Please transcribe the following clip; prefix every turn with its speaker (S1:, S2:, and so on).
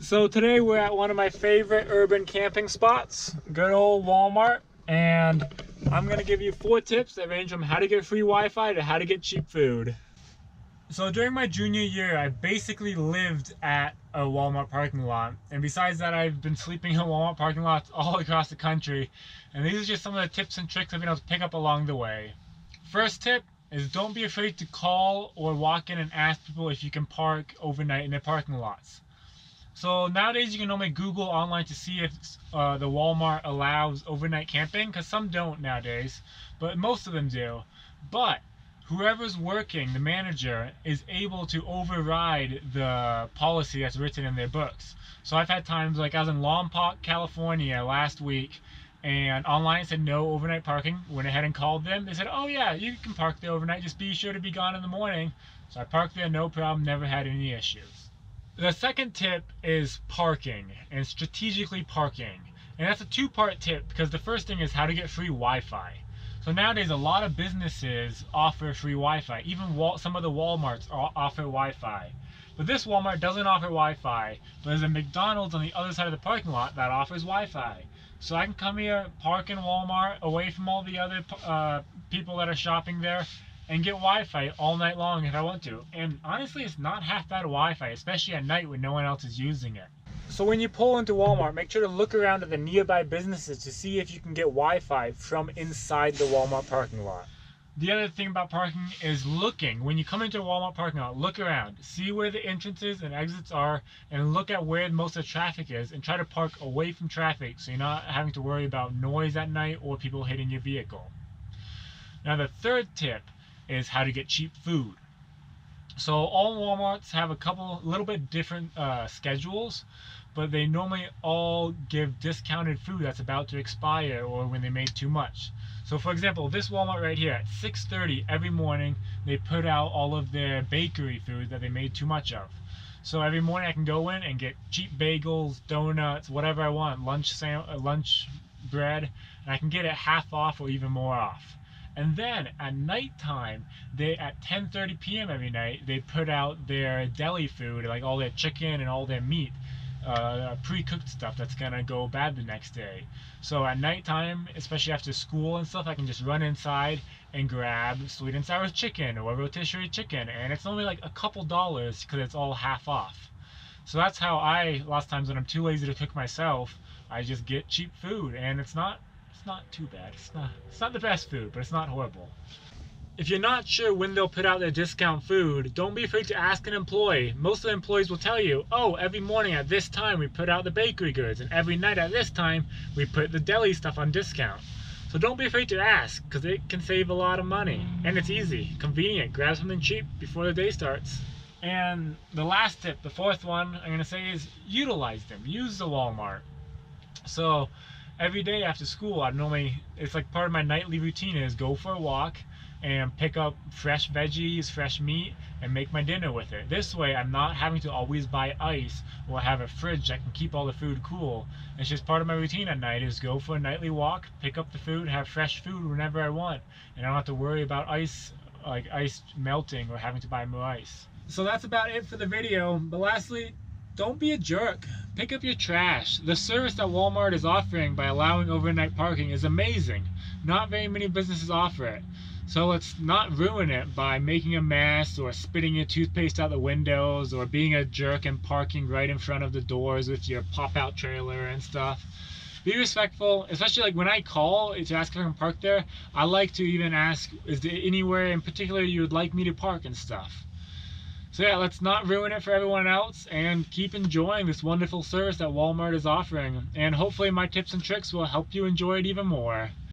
S1: So today we're at one of my favorite urban camping spots, good old Walmart, and I'm gonna give you 4 tips that range from how to get free Wi-Fi to how to get cheap food. So during my junior year, I basically lived at a Walmart parking lot, and besides that, I've been sleeping in Walmart parking lots all across the country, and these are just some of the tips and tricks I've been able to pick up along the way. First tip is don't be afraid to call or walk in and ask people if you can park overnight in their parking lots. So nowadays you can normally Google online to see if the Walmart allows overnight camping, because some don't nowadays, but most of them do. But whoever's working, the manager, is able to override the policy that's written in their books. So I've had times, like I was in Lompoc, California last week, and online it said no overnight parking. Went ahead and called them. They said, oh yeah, you can park there overnight, just be sure to be gone in the morning. So I parked there, no problem, never had any issues. The second tip is parking, and strategically parking. And that's a 2-part tip, because the first thing is how to get free Wi-Fi. So nowadays a lot of businesses offer free Wi-Fi. Even some of the Walmarts offer Wi-Fi. But this Walmart doesn't offer Wi-Fi, but there's a McDonald's on the other side of the parking lot that offers Wi-Fi. So I can come here, park in Walmart, away from all the other people that are shopping there, and get Wi-Fi all night long if I want to. And honestly, it's not half bad Wi-Fi, especially at night when no one else is using it. So when you pull into Walmart, make sure to look around at the nearby businesses to see if you can get Wi-Fi from inside the Walmart parking lot. The other thing about parking is looking. When you come into a Walmart parking lot, look around. See where the entrances and exits are, and look at where most of the traffic is, and try to park away from traffic so you're not having to worry about noise at night or people hitting your vehicle. Now the third tip is how to get cheap food. So all Walmarts have a little bit different schedules, but they normally all give discounted food that's about to expire or when they made too much. So for example, this Walmart right here, at 6:30 every morning, they put out all of their bakery food that they made too much of. So every morning I can go in and get cheap bagels, donuts, whatever I want, lunch bread, and I can get it half off or even more off. And then at nighttime, at 10:30 p.m. every night, they put out their deli food, like all their chicken and all their meat, pre-cooked stuff that's gonna go bad the next day. So at nighttime, especially after school and stuff, I can just run inside and grab sweet and sour chicken or rotisserie chicken, and it's only like a couple dollars because it's all half off. So that's how lots of times when I'm too lazy to cook myself, I just get cheap food, and it's not too bad. It's not the best food, but it's not horrible. If you're not sure when they'll put out their discount food, don't be afraid to ask an employee. Most of the employees will tell you, oh, every morning at this time we put out the bakery goods, and every night at this time we put the deli stuff on discount. So don't be afraid to ask, because it can save a lot of money. And it's easy, convenient. Grab something cheap before the day starts. And the last tip, the fourth one I'm going to say, is utilize them. Use the Walmart. So every day after school, it's like part of my nightly routine is go for a walk and pick up fresh veggies, fresh meat, and make my dinner with it. This way I'm not having to always buy ice or have a fridge that can keep all the food cool. It's just part of my routine at night is go for a nightly walk, pick up the food, have fresh food whenever I want, and I don't have to worry about ice melting or having to buy more ice. So that's about it for the video, but lastly, don't be a jerk. Pick up your trash. The service that Walmart is offering by allowing overnight parking is amazing. Not very many businesses offer it. So let's not ruin it by making a mess or spitting your toothpaste out the windows or being a jerk and parking right in front of the doors with your pop-out trailer and stuff. Be respectful, especially like when I call to ask if I can park there. I like to even ask, is there anywhere in particular you would like me to park and stuff. So yeah, let's not ruin it for everyone else and keep enjoying this wonderful service that Walmart is offering. And hopefully my tips and tricks will help you enjoy it even more.